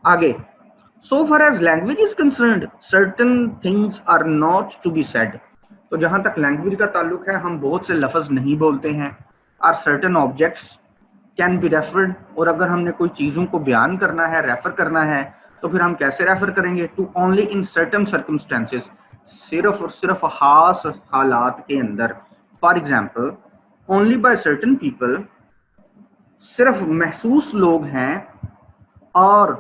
आगे, so far as language is concerned, certain things are not to be said. तो जहाँ तक language का ताल्लुक है, हम बहुत से लफ्ज़ नहीं बोलते हैं। Are certain objects can be referred, और अगर हमने कोई चीज़ों को बयान करना है, रेफर करना है, तो फिर हम कैसे रेफर करेंगे? To only in certain circumstances, सिर्फ और सिर्फ खास हालात के अंदर। For example, only by certain people, सिर्फ महसूस लोग हैं, और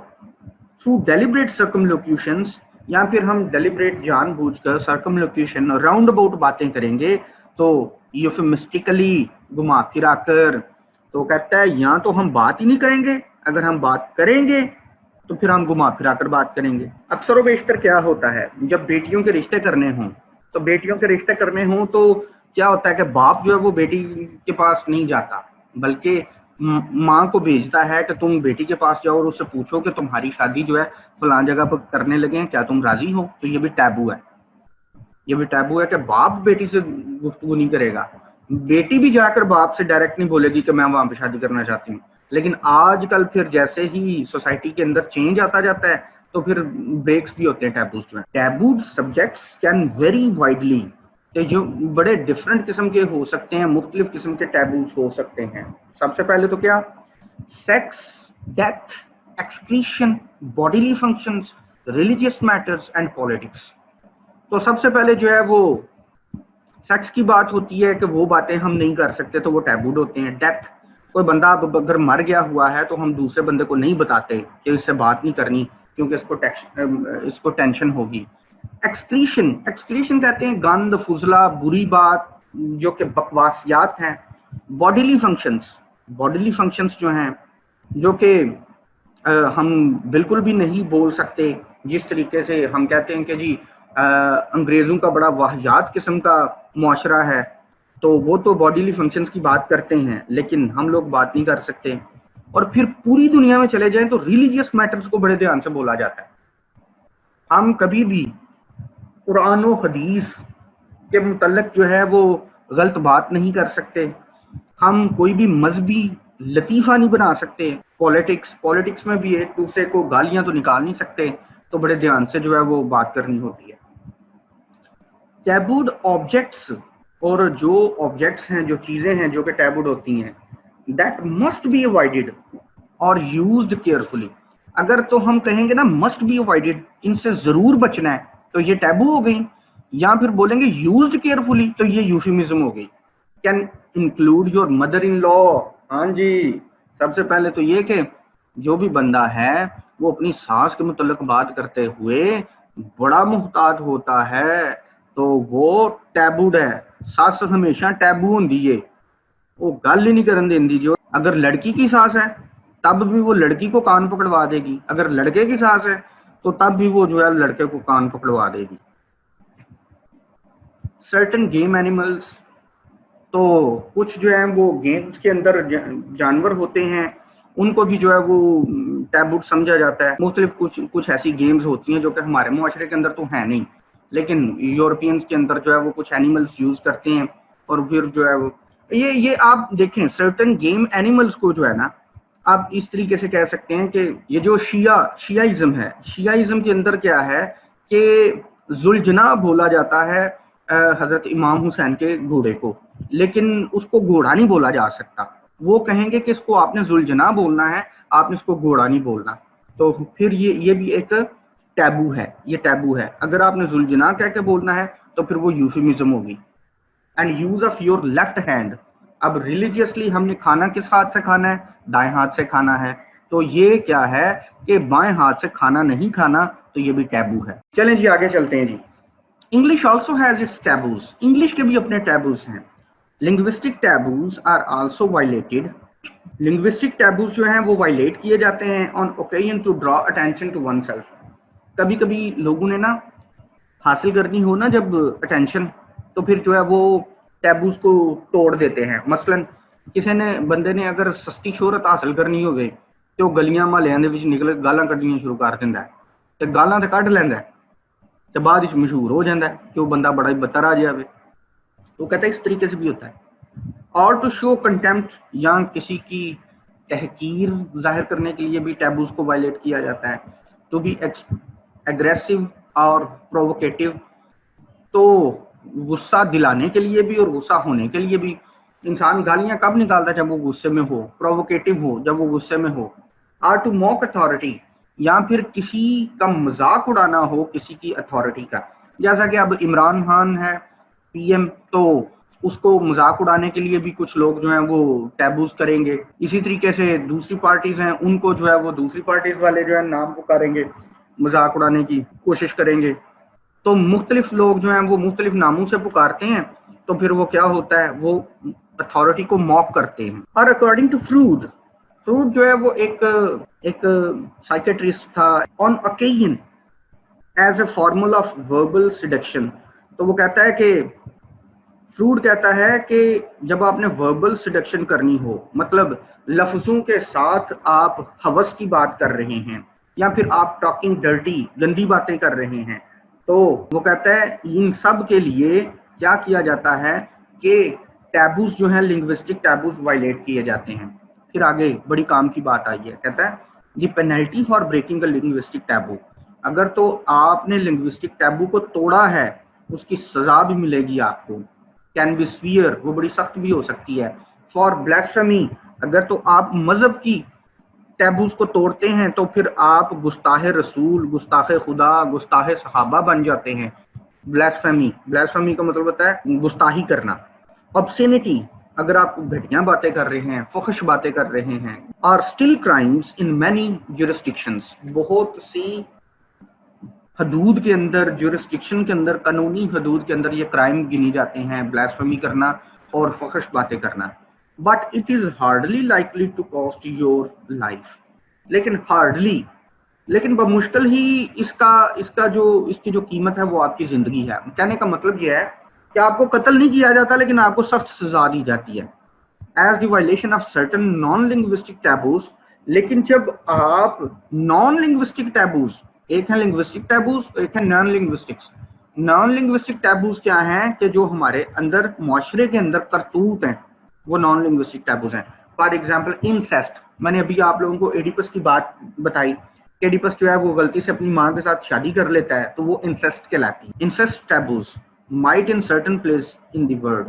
थ्रू डेलिब्रेट सर्कमलोक्यूशंस, या फिर हम डेलिब्रेट जानबूझकर सर्कमलोक्यूशन राउंड अबाउट बातें करेंगे, तो यूफेमिस्टिकली घुमा फिरा कर। तो कहता है या तो हम बात ही नहीं करेंगे, अगर हम बात करेंगे तो फिर हम घुमा फिरा कर बात करेंगे। अक्सर व बेशतर क्या होता है, जब बेटियों के रिश्ते करने हों, तो बेटियों के रिश्ते करने हों तो क्या होता है कि बाप जो है वो बेटी के पास नहीं जाता, बल्कि माँ को भेजता है कि तुम बेटी के पास जाओ और उससे पूछो कि तुम्हारी शादी जो है फलां जगह पर करने लगे हैं, क्या तुम राजी हो? तो ये भी टैबू है, ये भी टैबू है कि बाप बेटी से गुफ्तगू नहीं करेगा। बेटी भी जाकर बाप से डायरेक्ट नहीं बोलेगी कि मैं वहां पे शादी करना चाहती हूँ। लेकिन आजकल फिर जैसे ही सोसाइटी के अंदर चेंज आता जाता है, तो फिर ब्रेक्स भी होते हैं टैबूज में। टैबूड सब्जेक्ट्स कैन वेरी वाइडली, तो जो बड़े डिफरेंट किस्म के हो सकते हैं, मुख्तलिफ किस्म के टैबूज हो सकते हैं। सबसे पहले तो क्या, sex, death, excretion, bodily functions, religious matters and politics. तो सबसे पहले जो है वो सेक्स की बात होती है कि वो बातें हम नहीं कर सकते, तो वो टैबूड होते हैं। डेथ, कोई बंदा अगर मर गया हुआ है तो हम दूसरे बंदे को नहीं बताते कि इससे बात नहीं करनी, क्योंकि इसको टेंशन होगी। एक्सक्रीशन, एक्सक्रीशन कहते हैं गंद, फुजला, बुरी बात, जो कि बकवासियात हैं। बॉडीली फंक्शंस, बॉडीली फंक्शंस जो हैं, जो कि हम बिल्कुल भी नहीं बोल सकते। जिस तरीके से हम कहते हैं कि जी अंग्रेज़ों का बड़ा वाहियात किस्म का मुआशरा है, तो वो तो बॉडीली फंक्शंस की बात करते हैं, लेकिन हम लोग बात नहीं कर सकते। और फिर पूरी दुनिया में चले जाएं तो रिलीजियस मैटर्स को बड़े ध्यान से बोला जाता है। हम कभी भी कुरान और हदीस के मुतल्लिक जो है वो गलत बात नहीं कर सकते। हम कोई भी मजहबी लतीफ़ा नहीं बना सकते। पॉलिटिक्स, पॉलिटिक्स में भी एक दूसरे को गालियां तो निकाल नहीं सकते, तो बड़े ध्यान से जो है वो बात करनी होती है। टैबूड ऑब्जेक्ट्स, और जो ऑब्जेक्ट्स हैं, जो चीज़ें हैं जो कि टैबूड होती हैं, दैट मस्ट बी अवॉइडेड और यूज्ड केयरफुली। अगर तो हम कहेंगे ना मस्ट बी अवॉइडेड, इनसे ज़रूर बचना है, तो ये टैबू हो गई। या फिर बोलेंगे यूज्ड केयरफुली, तो ये यूफिमिज्म हो गई। Can include your mother in law. हाँ जी, सबसे पहले तो ये कि जो भी बंदा है वो अपनी सास के मुतल्लिक बात करते हुए बड़ा मुहतात होता है, तो वो टैबूड है। सास हमेशा टैबू होंदी है, वो गल ही नहीं करन देंदी। जो अगर लड़की की सास है तब भी वो लड़की को कान पकड़वा देगी, अगर लड़के की सास है तो तब भी वो जो है लड़के को कान पकड़वा देगी। सर्टन गेम एनिमल्स, तो कुछ जो है वो गेम्स के अंदर जानवर होते हैं, उनको भी जो है वो टैबूड समझा जाता है। मुख्तलिफ कुछ ऐसी गेम्स होती हैं जो कि हमारे मुआशरे के अंदर तो है नहीं, लेकिन यूरोपियंस के अंदर जो है वो कुछ एनिमल्स यूज करते हैं, और फिर जो है वो ये आप देखें, सर्टन गेम एनिमल्स को जो है ना, आप इस तरीके से कह सकते हैं कि ये जो शियाइज्म है, शियाइज्म के अंदर क्या है कि जुलजना बोला जाता है हजरत इमाम हुसैन के घोड़े को, लेकिन उसको घोड़ा नहीं बोला जा सकता। वो कहेंगे कि इसको आपने जुलजना बोलना है, आपने इसको घोड़ा नहीं बोलना। तो फिर ये भी एक टैबू है, ये टैबू है। अगर आपने जुलजना कह के बोलना है तो फिर वो यूफिमिज्म होगी। And use of your left hand, अब रिलीजियसली हमने खाना किस हाथ से खाना है? दाएं हाथ से खाना है। तो ये क्या है कि बाएं हाथ से खाना नहीं खाना, तो ये भी टैबू है। चलें जी आगे चलते हैं जी। English also has its taboos, English के भी अपने टैबूज हैं। Linguistic taboos are also violated, linguistic taboos जो हैं वो वायलेट किए जाते हैं on occasion to draw attention to oneself. कभी कभी लोगों ने ना हासिल करनी हो ना जब अटेंशन, तो फिर जो है वो टैबूज को तोड़ देते हैं। मसलन किसी ने बंदे ने अगर सस्ती शोहरत हासिल करनी होवे तो गलियां महल्लियां दे विच निकल गालां कड्ढणियां शुरू कर दिंदा है, ते गालां ते कढ लैंदा है, ते बाद विच मशहूर हो जाता है कि वो बंदा बड़ा ही बदतर आ जाए। तो कहता है इस तरीके से भी होता है। और टू शो कंटेम्प्ट, या किसी की तहकीर जाहिर करने के लिए भी टैबूज को वायलेट किया जाता है। टू बी एग्रेसिव और प्रोवोकेटिव, तो गुस्सा दिलाने के लिए भी और गुस्सा होने के लिए भी। इंसान गालियां कब निकालता है? जब वो गुस्से में हो, प्रोवोकेटिव हो, जब वो गुस्से में हो। आर टू मॉक अथॉरिटी, या फिर किसी का मजाक उड़ाना हो किसी की अथॉरिटी का। जैसा कि अब इमरान खान है पीएम, तो उसको मजाक उड़ाने के लिए भी कुछ लोग जो हैं वो टैबूज करेंगे। इसी तरीके से दूसरी पार्टीज हैं, उनको जो है वो दूसरी पार्टीज वाले जो है नाम पुकारेंगे, मजाक उड़ाने की कोशिश करेंगे। तो मुख्तलिफ लोग जो हैं वो मुख्तलिफ नामों से पुकारते हैं, तो फिर वो क्या होता है, वो अथॉरिटी को मॉक करते हैं। और अकॉर्डिंग टू फ्रूड, फ्रूड जो है वो एक साइकेट्रिस्ट था। On occasion as a formula of verbal seduction, तो वो कहता है कि फ्रूड कहता है कि जब आपने वर्बल सिडक्शन करनी हो, मतलब लफ्जों के साथ आप हवस की बात कर रहे हैं या फिर आप टॉकिंग डर्टी गंदी बातें कर रहे हैं, तो वो कहता है इन सब के लिए क्या किया जाता है कि टैबूज जो हैं, लिंग्विस्टिक टैबूज वायलेट किए जाते हैं। फिर आगे बड़ी काम की बात आई है, कहता है the penalty for breaking a linguistic taboo, अगर तो आपने लिंग्विस्टिक टैबू को तोड़ा है उसकी सजा भी मिलेगी आपको। कैन बी स्वीयर, वो बड़ी सख्त भी हो सकती है। फॉर ब्लास्फेमी, अगर तो आप मजहब की टैबूज को तोड़ते हैं तो फिर आप गुस्ताहे रसूल, गुस्ताखे खुदा, गुस्ताहे सहाबा बन जाते हैं। ब्लास्फेमी, ब्लास्फेमी का मतलब होता है गुस्ताही करना। ऑब्सेनिटी, अगर आप घटिया बातें कर रहे हैं, फहश बातें कर रहे हैं। और still crimes in many jurisdictions, बहुत सी हदूद के अंदर, जुरिस्डिक्शन के अंदर, कानूनी हदूद के अंदर ये क्राइम गिनी जाते हैं, ब्लास्फेमी करना और फहश बातें करना। But it is hardly likely to cost your life, लेकिन हार्डली, लेकिन बमुश्किल ही इसकी जो कीमत है वो आपकी जिंदगी है। कहने का मतलब ये है कि आपको कत्ल नहीं किया जाता, लेकिन आपको सख्त सजा दी जाती है as the violation of certain non linguistic taboos. लेकिन जब आप नॉन लिंग्विस्टिक टैबूज, एक है लिंग्विस्टिक टैबूज, एक है non linguistics. Non linguistic taboos क्या हैं कि जो हमारे अंदर मुआशरे के अंदर करतूत हैं, वो नॉन लिंग्विस्टिक टैबूज हैं। फॉर एग्जाम्पल इंसेस्ट, मैंने अभी आप लोगों को एडिपस की बात बताई। एडिपस जो है वो गलती से अपनी माँ के साथ शादी कर लेता है, तो वो इंसेस्ट कहलाती है। Incest taboos might in certain place in the world,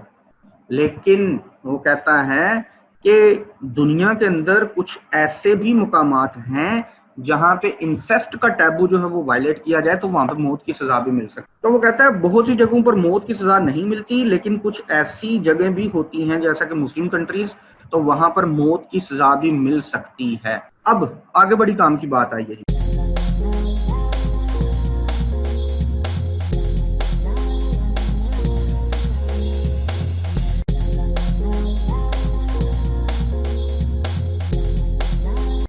लेकिन वो कहता है कि दुनिया के अंदर कुछ ऐसे भी मुकामात हैं जहां पे इंसेस्ट का टैबू जो है वो वायलेट किया जाए तो वहां पे मौत की सजा भी मिल सकती है। तो वो कहता है बहुत सी जगहों पर मौत की सजा नहीं मिलती, लेकिन कुछ ऐसी जगह भी होती हैं जैसा कि मुस्लिम कंट्रीज, तो वहां पर मौत की सजा भी मिल सकती है। अब आगे बड़ी काम की बात आई है।